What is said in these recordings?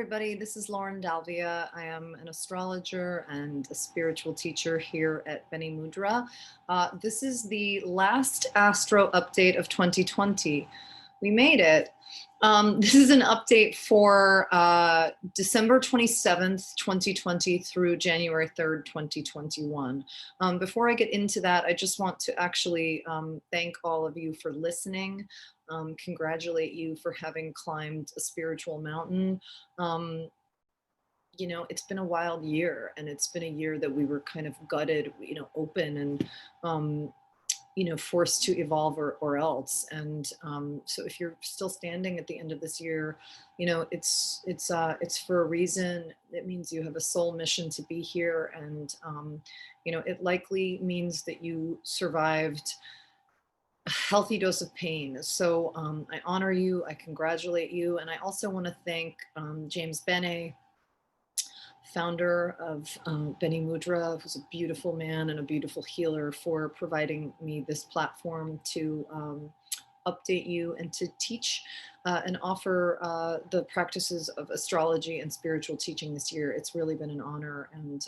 everybody. This is Lauren Dalvia. I am an astrologer and a spiritual teacher here at Bene Mudra. This is the last astro update of 2020. We made it. This is an update for December 27th, 2020 through January 3rd, 2021. Before I get into that, I just want to actually thank all of you for listening. Congratulate you for having climbed a spiritual mountain. You know, it's been a wild year, and it's been a year that we were kind of gutted, open and, forced to evolve or else. And so if you're still standing at the end of this year, it's for a reason. It means you have a soul mission to be here. And, it likely means that you survived a healthy dose of pain. So I honor you, I congratulate you. And I also want to thank James Bene, founder of Bene Mudra, who's a beautiful man and a beautiful healer, for providing me this platform to update you and to teach and offer the practices of astrology and spiritual teaching this year. It's really been an honor and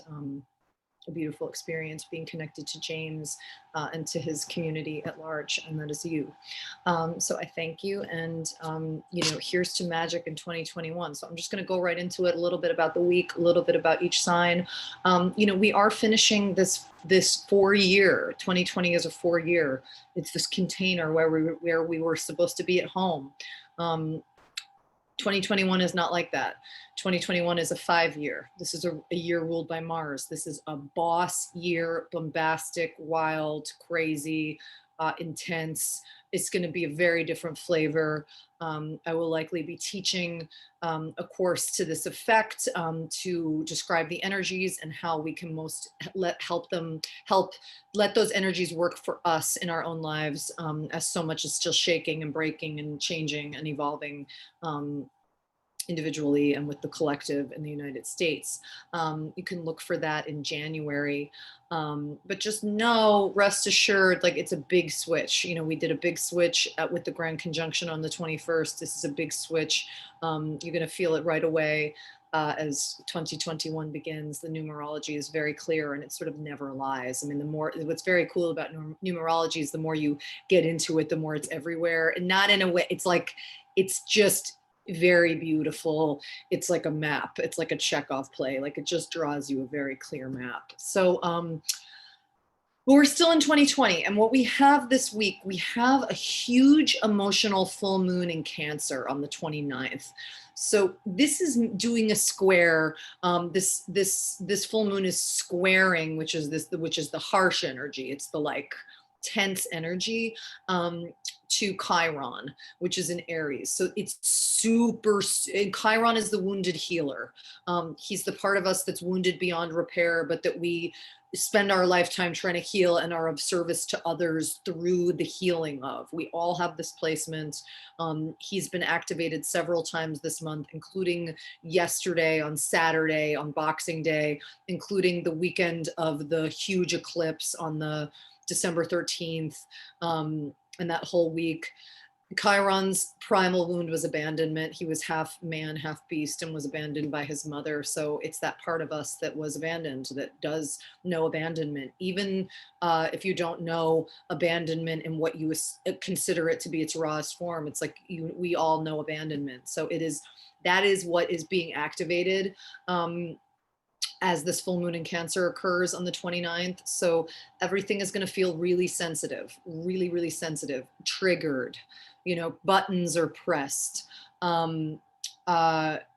a beautiful experience being connected to James and to his community at large, and that is you. So I thank you, and here's to magic in 2021. So I'm just going to go right into it. A little bit about the week, a little bit about each sign. We are finishing this 4-year. 2020 is a 4-year. It's this container where we were supposed to be at home. 2021 is not like that. 2021 is a 5-year. This is a year ruled by Mars. This is a boss year, bombastic, wild, crazy, intense. It's going to be a very different flavor. I will likely be teaching a course to this effect to describe the energies and how we can most let those energies work for us in our own lives, as so much is still shaking and breaking and changing and evolving individually and with the collective in the United States. You can look for that in January. But just know, rest assured, like, it's a big switch. We did a big switch with the Grand Conjunction on the 21st. This is a big switch. You're going to feel it right away. As 2021 begins, the numerology is very clear, and it sort of never lies. I mean, what's very cool about numerology is the more you get into it, the more it's everywhere, and not in a way, it's just very beautiful. It's like a map. It's like a Chekhov play. Like, it just draws you a very clear map. So, we're still in 2020, and what we have this week, we have a huge emotional full moon in Cancer on the 29th. So this is doing a square. This full moon is squaring, which is the harsh energy. It's the like tense energy to Chiron, which is in Aries. So it's super, and Chiron is the wounded healer. He's the part of us that's wounded beyond repair, but that we spend our lifetime trying to heal and are of service to others through the healing of. We all have this placement. He's been activated several times this month, including yesterday, on Saturday, on Boxing Day, including the weekend of the huge eclipse on the December 13th, and that whole week. Chiron's primal wound was abandonment. He was half man, half beast, and was abandoned by his mother. So it's that part of us that was abandoned, that does know abandonment. Even if you don't know abandonment in what you consider it to be its rawest form, it's like we all know abandonment. So that is what is being activated as this full moon in Cancer occurs on the 29th. So everything is going to feel really sensitive, really, really sensitive, triggered, buttons are pressed.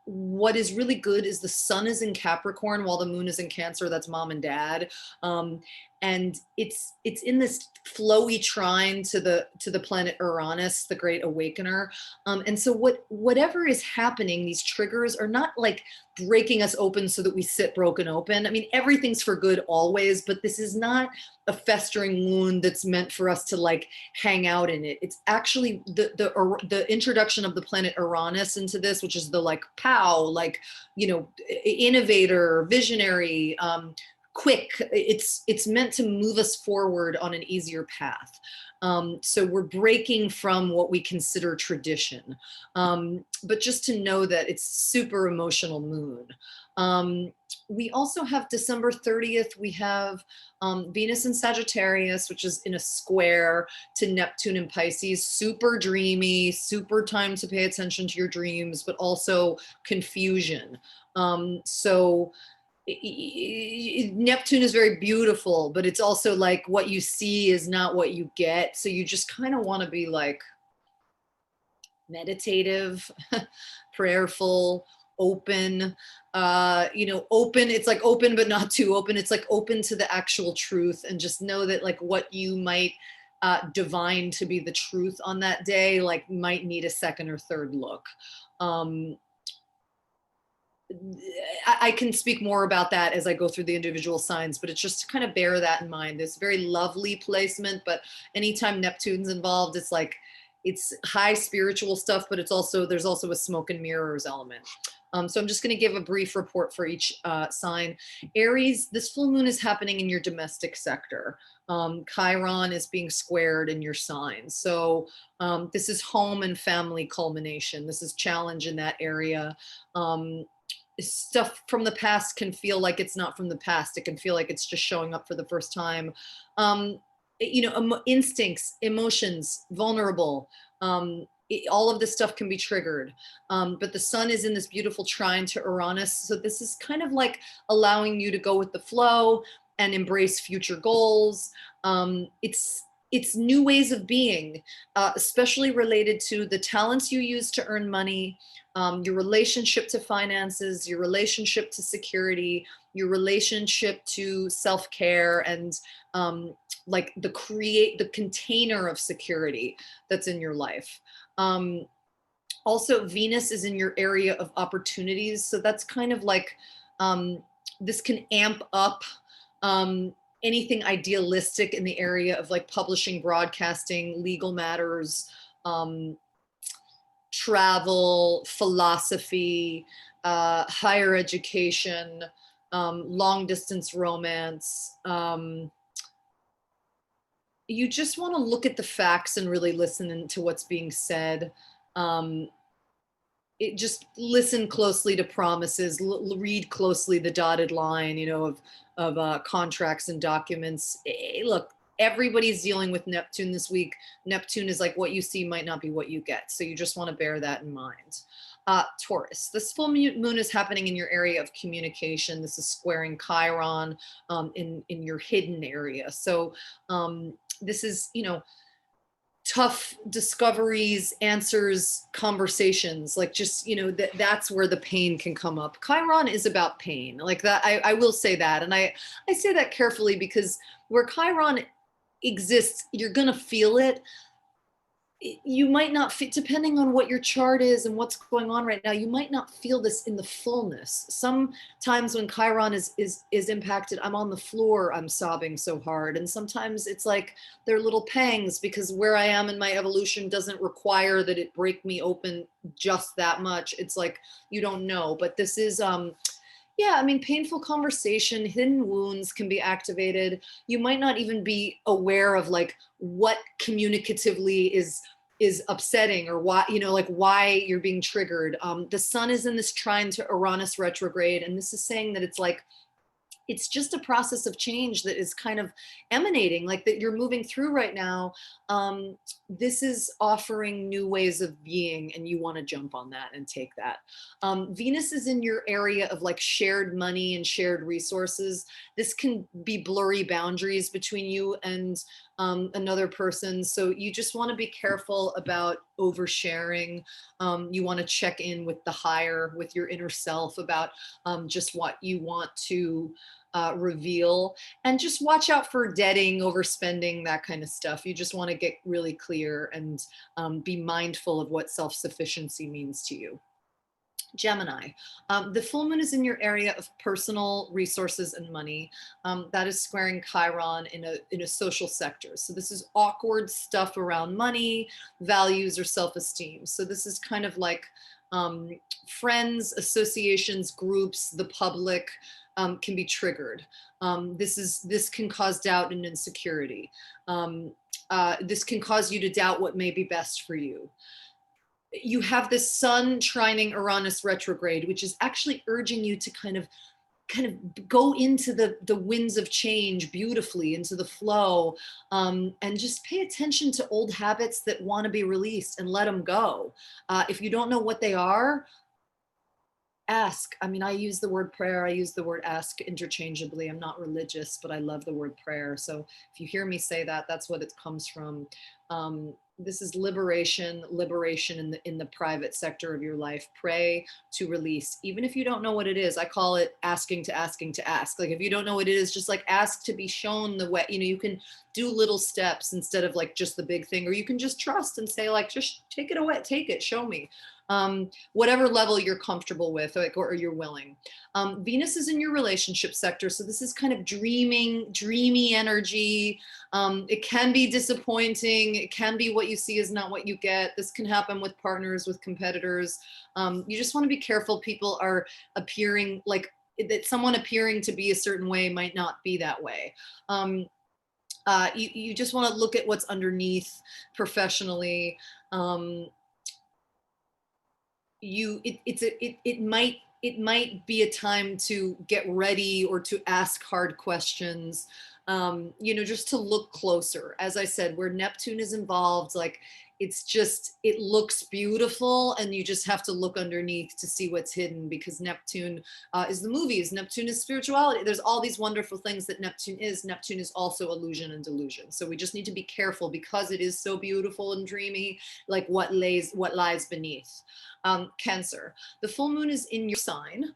What is really good is the sun is in Capricorn while the moon is in Cancer. That's mom and dad. And it's in this flowy trine to the planet Uranus, the great awakener. And so whatever is happening, these triggers are not like breaking us open so that we sit broken open. I mean, everything's for good always, but this is not a festering wound that's meant for us to like hang out in it. It's actually the introduction of the planet Uranus into this, which is the like pow, like, innovator, visionary, quick. It's meant to move us forward on an easier path. So we're breaking from what we consider tradition. But just to know that it's super emotional moon. We also have December 30th, we have Venus in Sagittarius, which is in a square to Neptune in Pisces, super dreamy, super time to pay attention to your dreams, but also confusion. So Neptune is very beautiful, but it's also like what you see is not what you get. So you just kind of want to be like meditative, prayerful, open, open. It's like open, but not too open. It's like open to the actual truth, and just know that like what you might divine to be the truth on that day, like might need a second or third look. I can speak more about that as I go through the individual signs, but it's just to kind of bear that in mind. This very lovely placement, but anytime Neptune's involved, it's like, it's high spiritual stuff, but there's also a smoke and mirrors element. So I'm just going to give a brief report for each sign. Aries, this full moon is happening in your domestic sector. Chiron is being squared in your sign. So this is home and family culmination. This is challenge in that area. Stuff from the past can feel like it's not from the past. It can feel like it's just showing up for the first time. Instincts, emotions, vulnerable. All of this stuff can be triggered. But the sun is in this beautiful trine to Uranus. So this is kind of like allowing you to go with the flow and embrace future goals. It's new ways of being, especially related to the talents you use to earn money, your relationship to finances, your relationship to security, your relationship to self-care, and like the container of security that's in your life. Also, Venus is in your area of opportunities. So that's kind of like, this can amp up anything idealistic in the area of like publishing, broadcasting, legal matters, travel, philosophy, higher education, long distance romance. You just want to look at the facts and really listen to what's being said. Just listen closely to promises, read closely the dotted line, of contracts and documents. Look, everybody's dealing with Neptune this week. Neptune is like what you see might not be what you get. So you just want to bear that in mind. Taurus, this full moon is happening in your area of communication. This is squaring Chiron in your hidden area. So this is, tough discoveries, answers, conversations, like just, that's where the pain can come up. Chiron is about pain, like that. I will say that. And I say that carefully because where Chiron exists, you're going to feel it. You might not fit, depending on what your chart is and what's going on right now, you might not feel this in the fullness. Sometimes when Chiron is impacted, I'm on the floor, I'm sobbing so hard. And sometimes it's like they're little pangs because where I am in my evolution doesn't require that it break me open just that much. It's like, you don't know, but this is, painful conversation, hidden wounds can be activated. You might not even be aware of like what communicatively is upsetting or why, why you're being triggered. The sun is in this trine to Uranus retrograde. And this is saying that it's just a process of change that is kind of emanating, like that you're moving through right now. This is offering new ways of being, and you want to jump on that and take that. Venus is in your area of like shared money and shared resources. This can be blurry boundaries between you and another person. So you just want to be careful about oversharing. You want to check in with the higher, with your inner self about just what you want to reveal, and just watch out for debting, overspending, that kind of stuff. You just want to get really clear and be mindful of what self-sufficiency means to you. Gemini, the full moon is in your area of personal resources and money. That is squaring Chiron in a social sector. So this is awkward stuff around money, values, or self-esteem. So this is kind of like friends, associations, groups, the public, can be triggered. This can cause doubt and insecurity. This can cause you to doubt what may be best for you. You have the sun trining Uranus retrograde, which is actually urging you to kind of go into the winds of change beautifully, into the flow, and just pay attention to old habits that want to be released and let them go. If you don't know what they are, ask. I mean, I use the word prayer, I use the word ask interchangeably. I'm not religious, but I love the word prayer. So if you hear me say that, that's what it comes from. This is liberation in the private sector of your life. Pray to release, even if you don't know what it is. I call it asking to ask. Like if you don't know what it is, just like ask to be shown the way. You know, you can do little steps instead of like just the big thing, or you can just trust and say like, just take it away, take it, show me. Whatever level you're comfortable with, like, or you're willing. Venus is in your relationship sector. So this is kind of dreamy energy. It can be disappointing. It can be what you see is not what you get. This can happen with partners, with competitors. You just want to be careful. People are appearing like that. Someone appearing to be a certain way might not be that way. You just want to look at what's underneath professionally. It might be a time to get ready or to ask hard questions, you know, just to look closer. As I said, where Neptune is involved, like it looks beautiful, and you just have to look underneath to see what's hidden, because Neptune is the movies. Neptune is spirituality. There's all these wonderful things that Neptune is. Neptune is also illusion and delusion. So we just need to be careful, because it is so beautiful and dreamy, like what lies beneath. Cancer. The full moon is in your sign.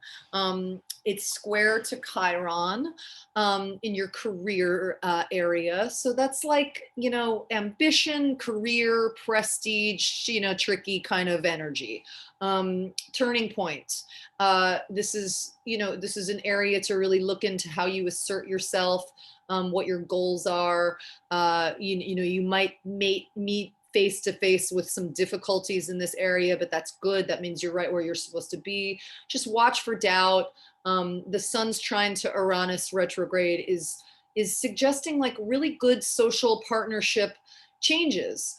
It's square to Chiron in your career area. So that's like, you know, ambition, career, prestige, you know, tricky kind of energy. Turning point. This is an area to really look into how you assert yourself, what your goals are. You might meet face to face with some difficulties in this area, but that's good. That means you're right where you're supposed to be. Just watch for doubt. The sun's trine to Uranus retrograde is suggesting like really good social partnership changes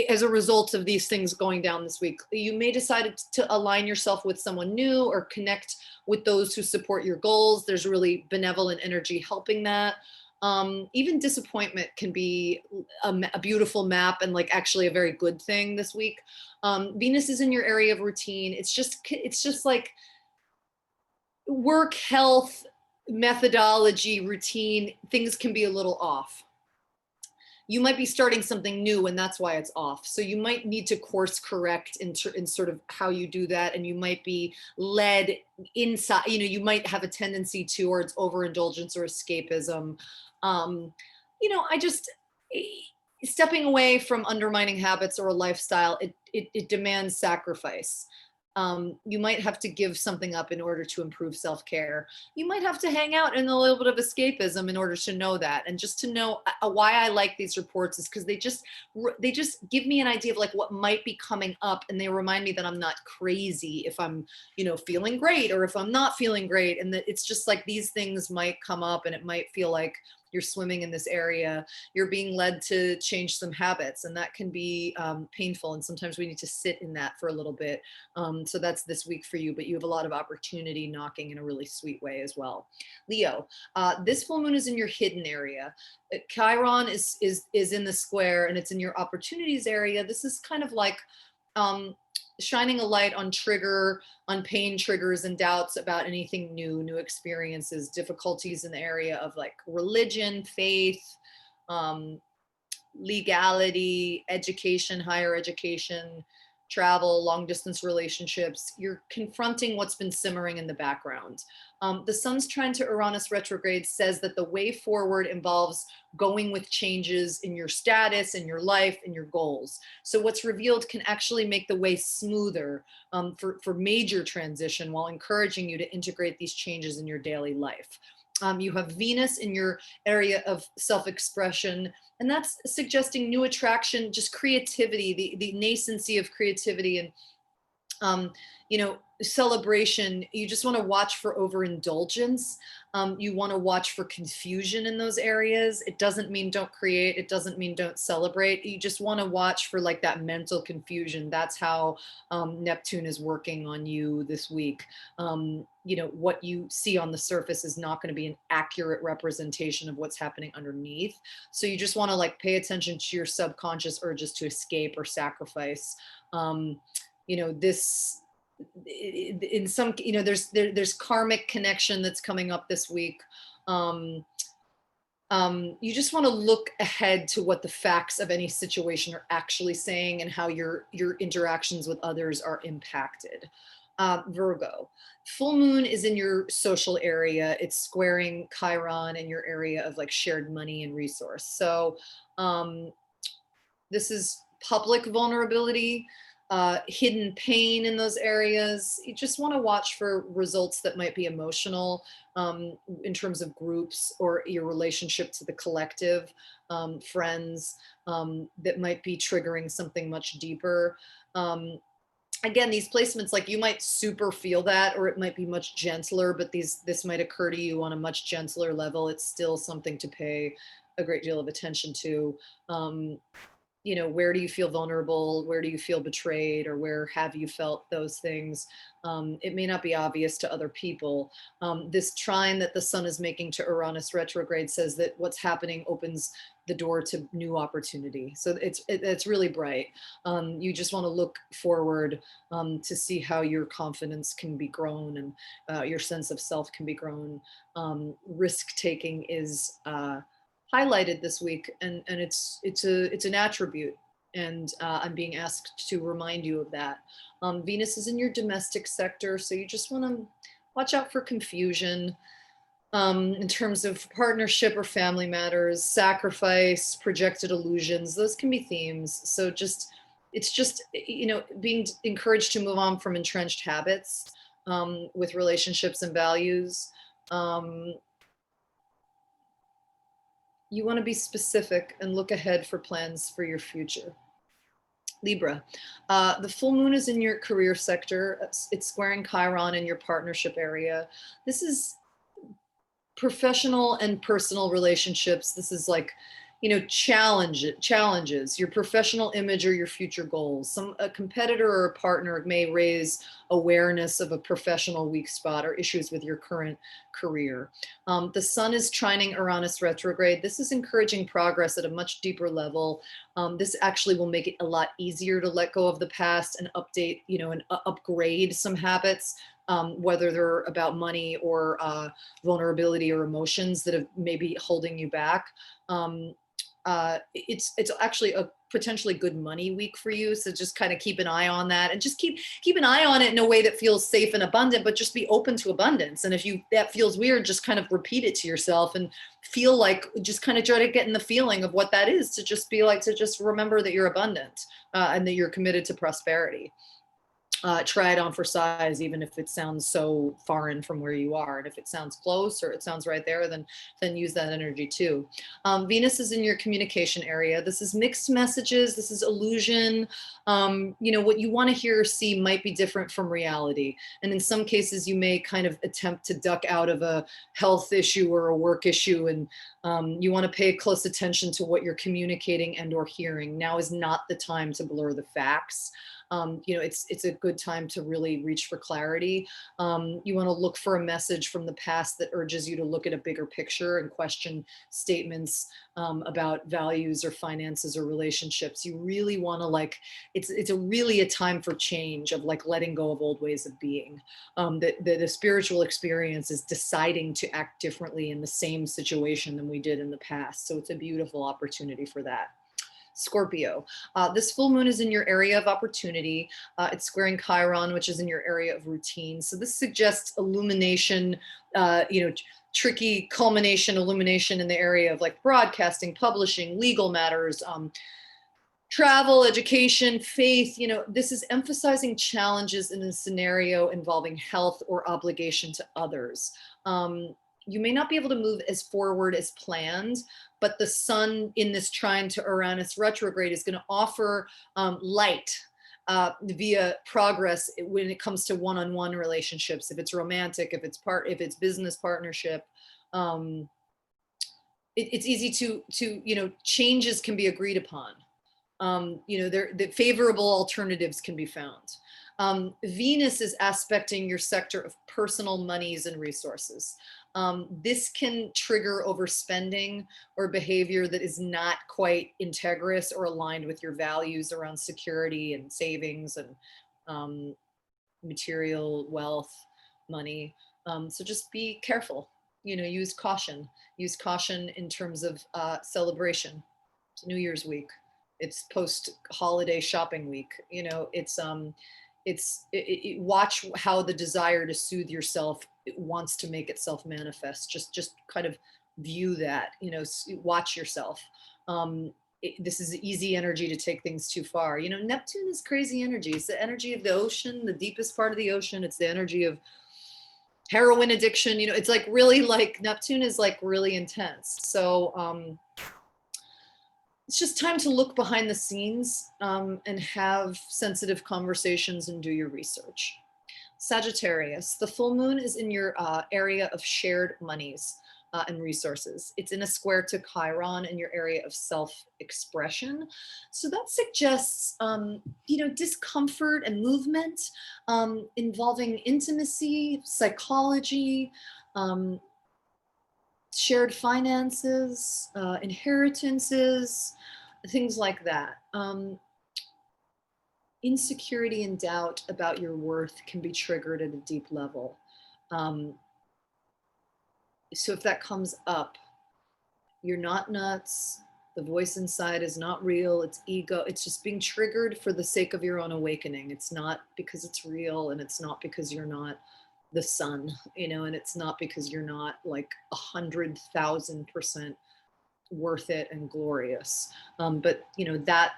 as a result of these things going down this week. You may decide to align yourself with someone new or connect with those who support your goals. There's really benevolent energy helping that. Even disappointment can be a beautiful map, and like actually a very good thing this week. Venus is in your area of routine. It's just like work, health, methodology, routine. Things can be a little off. You might be starting something new, and that's why it's off. So you might need to course correct in sort of how you do that, and you might be led inside. You know, you might have a tendency towards overindulgence or escapism. You know, stepping away from undermining habits or a lifestyle, it demands sacrifice. You might have to give something up in order to improve self-care. You might have to hang out in a little bit of escapism in order to know that. And just to know why I like these reports is because they just give me an idea of like what might be coming up, and they remind me that I'm not crazy if I'm, you know, feeling great, or if I'm not feeling great, and that it's just like these things might come up, and it might feel like you're swimming in this area. You're being led to change some habits, and that can be painful. And sometimes we need to sit in that for a little bit. So that's this week for you, but you have a lot of opportunity knocking in a really sweet way as well. Leo, this full moon is in your hidden area. Chiron is in the square, and it's in your opportunities area. This is kind of like shining a light on pain triggers and doubts about anything new experiences, difficulties in the area of like religion, faith, legality, education, higher education, travel, long distance relationships. You're confronting what's been simmering in the background. The sun's trine to Uranus retrograde says that the way forward involves going with changes in your status, in your life, in your goals. So what's revealed can actually make the way smoother for major transition, while encouraging you to integrate these changes in your daily life. You have Venus in your area of self-expression, and that's suggesting new attraction, just creativity, the nascency of creativity. And you know, celebration, you just want to watch for overindulgence. You want to watch for confusion in those areas. It doesn't mean don't create. It doesn't mean don't celebrate. You just want to watch for like that mental confusion. That's how Neptune is working on you this week. You know, what you see on the surface is not going to be an accurate representation of what's happening underneath. So you just want to like pay attention to your subconscious urges to escape or sacrifice. You know, this in some, you know, there's karmic connection that's coming up this week. um you just want to look ahead to what the facts of any situation are actually saying and how your interactions with others are impacted. Virgo, full moon is in your social area. It's squaring Chiron in your area of like shared money and resource. So this is public vulnerability, hidden pain in those areas. You just want to watch for results that might be emotional, in terms of groups or your relationship to the collective, friends, that might be triggering something much deeper. Again, these placements, like you might super feel that, or it might be much gentler, but this might occur to you on a much gentler level. It's still something to pay a great deal of attention to. You know, where do you feel vulnerable? Where do you feel betrayed? Or where have you felt those things? It may not be obvious to other people. This trine that the sun is making to Uranus retrograde says that what's happening opens the door to new opportunity. So it's really bright. You just want to look forward, to see how your confidence can be grown, and your sense of self can be grown. Risk taking is highlighted this week, and it's an attribute, and I'm being asked to remind you of that. Venus is in your domestic sector, so you just want to watch out for confusion, in terms of partnership or family matters, sacrifice, projected illusions. Those can be themes. So just it's just, you know, being encouraged to move on from entrenched habits, with relationships and values. Um, you want to be specific and look ahead for plans for your future. Libra, the full moon is in your career sector. It's squaring Chiron in your partnership area. This is professional and personal relationships. This is like, you know, challenges, your professional image or your future goals. A competitor or a partner may raise awareness of a professional weak spot or issues with your current career. The sun is trining Uranus retrograde. This is encouraging progress at a much deeper level. This actually will make it a lot easier to let go of the past and update, you know, and upgrade some habits, whether they're about money or vulnerability or emotions that have maybe holding you back. It's actually a potentially good money week for you. So just kind of keep an eye on that, and just keep an eye on it in a way that feels safe and abundant, but just be open to abundance. And if that feels weird, just kind of repeat it to yourself and feel like, just kind of try to get in the feeling of what that is, to just be like, to just remember that you're abundant, and that you're committed to prosperity. Try it on for size, even if it sounds so foreign from where you are. And if it sounds close or it sounds right there, then use that energy too. Venus is in your communication area. This is mixed messages. This is illusion. You know, what you want to hear or see might be different from reality. And in some cases, you may kind of attempt to duck out of a health issue or a work issue. And you want to pay close attention to what you're communicating and or hearing. Now is not the time to blur the facts. You know, it's a good time to really reach for clarity. You want to look for a message from the past that urges you to look at a bigger picture and question statements, about values or finances or relationships. You really want to, like, it's really a time for change, of like letting go of old ways of being. The spiritual experience is deciding to act differently in the same situation than we did in the past. So it's a beautiful opportunity for that. Scorpio, this full moon is in your area of opportunity. It's squaring Chiron, which is in your area of routine. So this suggests illumination, you know, tricky culmination, illumination in the area of like broadcasting, publishing, legal matters, travel, education, faith. You know, this is emphasizing challenges in a scenario involving health or obligation to others. You may not be able to move as forward as planned, but the sun in this trine to Uranus retrograde is going to offer light, via progress when it comes to one-on-one relationships, if it's romantic, if it's business partnership. um, it's easy to changes can be agreed upon. The favorable alternatives can be found. Venus is aspecting your sector of personal monies and resources. This can trigger overspending or behavior that is not quite integrous or aligned with your values around security and savings and um, material wealth, money. So just be careful. Use caution. Use caution in terms of celebration. It's New Year's week. It's post-holiday shopping week. Watch how the desire to soothe yourself wants to make itself manifest. Just kind of view that. Watch yourself. This is easy energy to take things too far. Neptune is crazy energy. It's the energy of the ocean, the deepest part of the ocean. It's the energy of heroin addiction. It's like really, like Neptune is like really intense. So it's just time to look behind the scenes and have sensitive conversations and do your research. Sagittarius, the full moon is in your area of shared monies and resources. It's in a square to Chiron in your area of self-expression. So that suggests, discomfort and movement involving intimacy, psychology, shared finances, inheritances, things like that. Insecurity and doubt about your worth can be triggered at a deep level. So if that comes up, you're not nuts. The voice inside is not real. It's ego. It's just being triggered for the sake of your own awakening. It's not because it's real, and it's not because you're not the sun, and it's not because you're not like 100,000% worth it and glorious. But that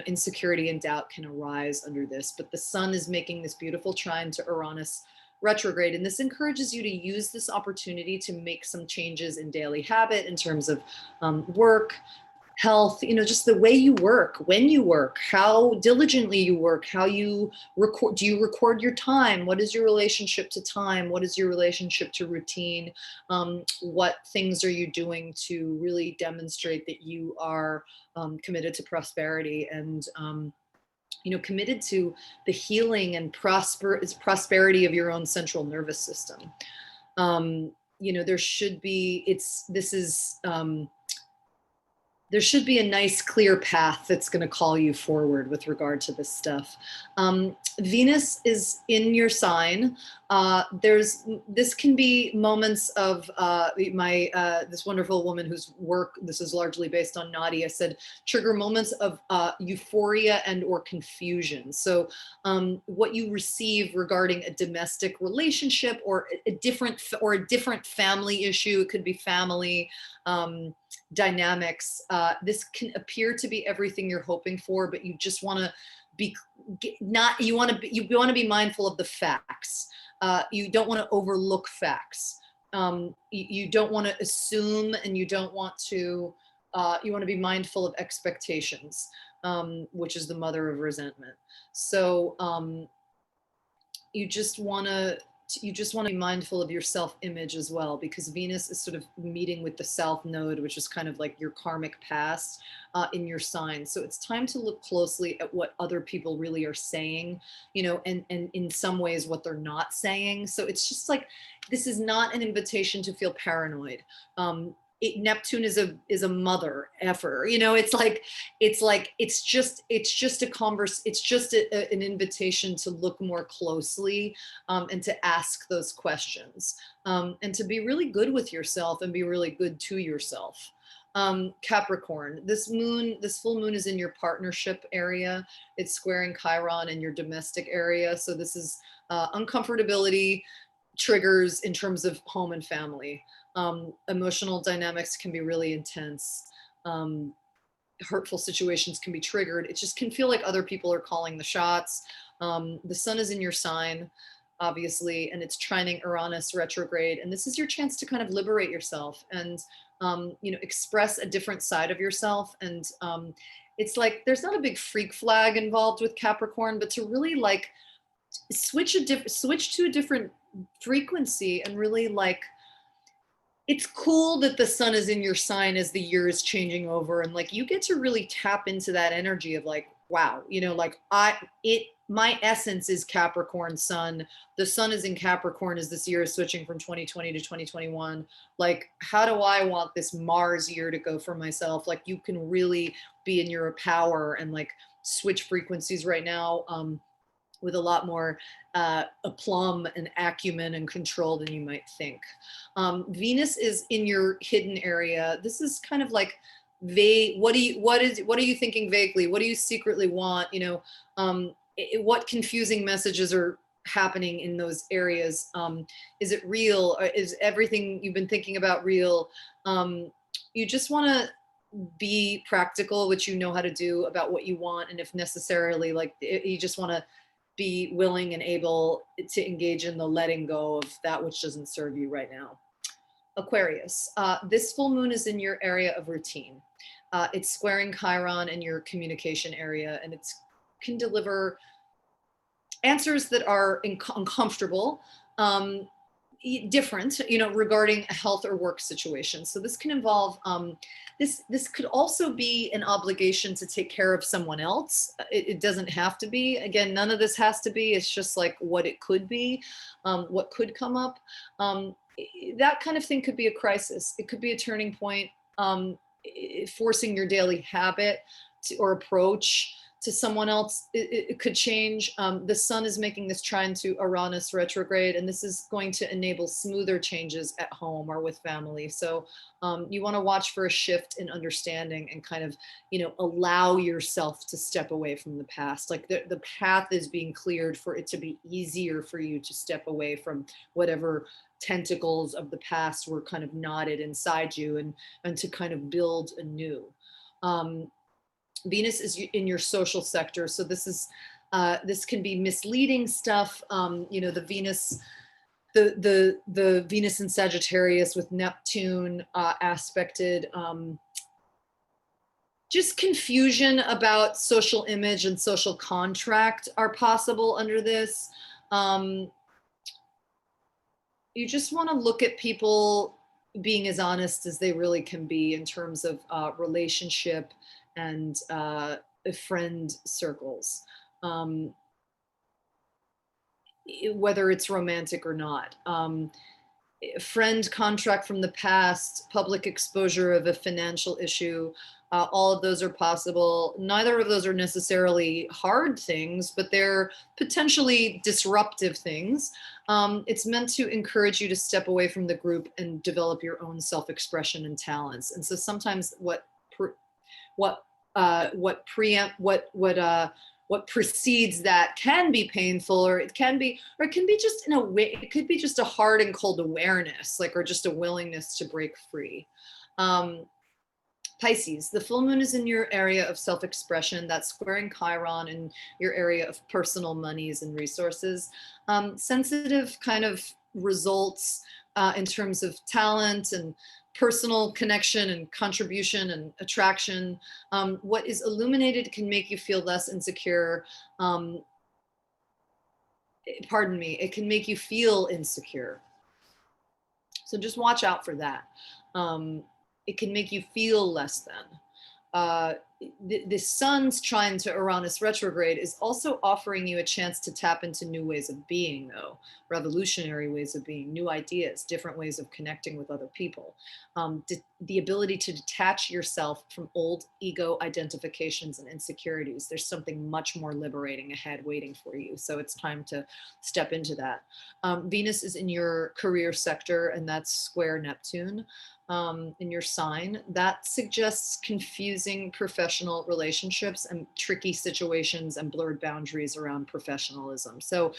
insecurity and doubt can arise under this. But the sun is making this beautiful trine to Uranus retrograde, and this encourages you to use this opportunity to make some changes in daily habit in terms of work, health, just the way you work, when you work, how diligently you work, how you record. Do you record your time? What is your relationship to time? What is your relationship to routine? What things are you doing to really demonstrate that you are committed to prosperity and committed to the healing and prosperity of your own central nervous system? There should be, there should be a nice clear path that's going to call you forward with regard to this stuff. Venus is in your sign. This can be moments of this wonderful woman whose work, this is largely based on Nadia, said trigger moments of euphoria and or confusion. So what you receive regarding a domestic relationship or a different family issue, it could be family dynamics. This can appear to be everything you're hoping for, but you just want to you want to be mindful of the facts. You don't want to overlook facts. You don't want to assume, and you don't want to. You want to be mindful of expectations, which is the mother of resentment. So you just want to be mindful of your self-image as well, because Venus is sort of meeting with the South Node, which is kind of like your karmic past in your sign. So it's time to look closely at what other people really are saying, and in some ways what they're not saying. So it's just like, this is not an invitation to feel paranoid. Neptune is a mother effer, it's just an invitation to look more closly and to ask those questions and to be really good with yourself and be really good to yourself. Capricorn, this full moon is in your partnership area. It's squaring Chiron in your domestic area. So this is uncomfortability triggers in terms of home and family. Emotional dynamics can be really intense. Hurtful situations can be triggered. It just can feel like other people are calling the shots. The sun is in your sign. obviously, and it's trining Uranus retrograde. And this is your chance to kind of liberate yourself and, express a different side of yourself. And it's like there's not a big freak flag involved with Capricorn, but to really like switch to a different frequency and really like it's cool that the sun is in your sign as the year is changing over, and like you get to really tap into that energy of like, wow, like my essence is Capricorn sun. The sun is in Capricorn as this year is switching from 2020 to 2021. Like, how do I want this Mars year to go for myself? Like, you can really be in your power and like switch frequencies right now. With a lot more aplomb and acumen and control than you might think. Venus is in your hidden area. This is kind of like vague. What are you thinking vaguely? What do you secretly want? What confusing messages are happening in those areas? Is it real? Or is everything you've been thinking about real? You just want to be practical, which you know how to do about what you want. And if necessarily, like you just want to be willing and able to engage in the letting go of that which doesn't serve you right now. Aquarius, this full moon is in your area of routine. It's squaring Chiron in your communication area, and it can deliver answers that are uncomfortable, different, regarding a health or work situation. So this can involve, this could also be an obligation to take care of someone else. It doesn't have to be. Again, none of this has to be. It's just like what it could be, what could come up. That kind of thing could be a crisis. It could be a turning point, forcing your daily habit or approach to someone else. It could change. The sun is making this trine to Uranus retrograde, and this is going to enable smoother changes at home or with family. So you want to watch for a shift in understanding and kind of, allow yourself to step away from the past. Like the path is being cleared for it to be easier for you to step away from whatever tentacles of the past were kind of knotted inside you, and to kind of build anew. Venus is in your social sector. So this can be misleading stuff. The Venus, the Venus in Sagittarius with Neptune aspected, just confusion about social image and social contract are possible under this. You just want to look at people being as honest as they really can be in terms of relationship and friend circles, whether it's romantic or not. Friend contract from the past, public exposure of a financial issue, all of those are possible. Neither of those are necessarily hard things, but they're potentially disruptive things. It's meant to encourage you to step away from the group and develop your own self-expression and talents. And so sometimes what precedes that can be painful, or it can be just in a way, it could be just a hard and cold awareness, like, or just a willingness to break free. Pisces, the full moon is in your area of self-expression. That's squaring Chiron in your area of personal monies and resources. Sensitive kind of results in terms of talent and personal connection and contribution and attraction. What is illuminated can make you feel less insecure. It can make you feel insecure. So just watch out for that. It can make you feel less than. The sun's trine to Uranus retrograde is also offering you a chance to tap into new ways of being, though, revolutionary ways of being, new ideas, different ways of connecting with other people. The ability to detach yourself from old ego identifications and insecurities. There's something much more liberating ahead waiting for you. So it's time to step into that. Venus is in your career sector, and that's square Neptune in your sign. That suggests confusing professional professional relationships and tricky situations and blurred boundaries around professionalism. So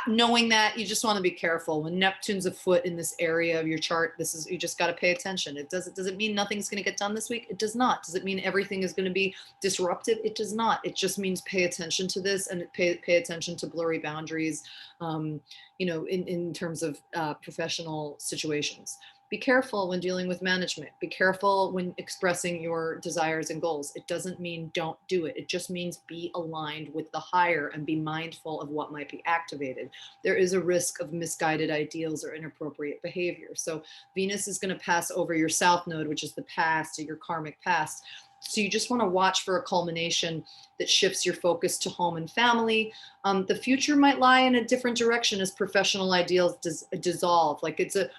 knowing that, you just want to be careful when Neptune's afoot in this area of your chart. This is, you just got to pay attention. Does it mean nothing's going to get done this week? It does not. Does it mean everything is going to be disruptive? It does not. It just means pay attention to this and pay attention to blurry boundaries, in terms of professional situations. Be careful when dealing with management. Be careful when expressing your desires and goals. It doesn't mean don't do it. It just means be aligned with the higher and be mindful of what might be activated. There is a risk of misguided ideals or inappropriate behavior. So Venus is going to pass over your south node, which is the past or your karmic past. So you just want to watch for a culmination that shifts your focus to home and family. The future might lie in a different direction as professional ideals dissolve. Like it's a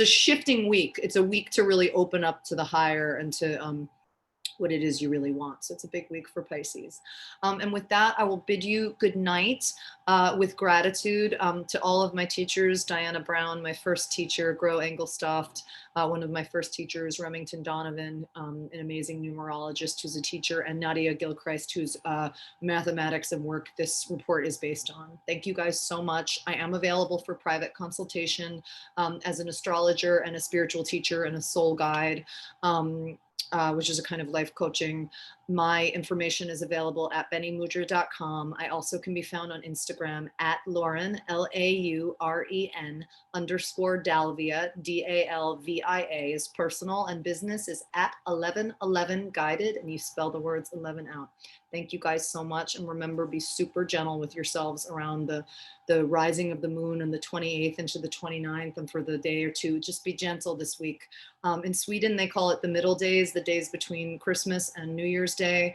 shifting week. It's a week to really open up to the higher and to what it is you really want. So it's a big week for Pisces. And with that, I will bid you good night with gratitude to all of my teachers, Diana Brown, my first teacher, Gro Engelstoft, one of my first teachers, Remington Donovan, an amazing numerologist who's a teacher, and Nadia Gilchrist, whose mathematics and work this report is based on. Thank you guys so much. I am available for private consultation as an astrologer and a spiritual teacher and a soul guide. Which is a kind of life coaching. My information is available at benemudra.com. I also can be found on Instagram at Lauren, LAUREN _Dalvia, DALVIA is personal, and business is at 1111 guided, and you spell the words 11 out. Thank you guys so much. And remember, be super gentle with yourselves around the rising of the moon and the 28th into the 29th, and for the day or two, just be gentle this week. In Sweden, they call it the middle days, the days between Christmas and New Year's Day.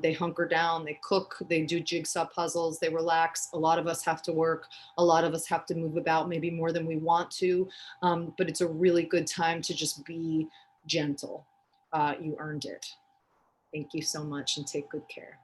They hunker down, they cook, they do jigsaw puzzles, they relax. A lot of us have to work. A lot of us have to move about maybe more than we want to, but it's a really good time to just be gentle. You earned it. Thank you so much and take good care.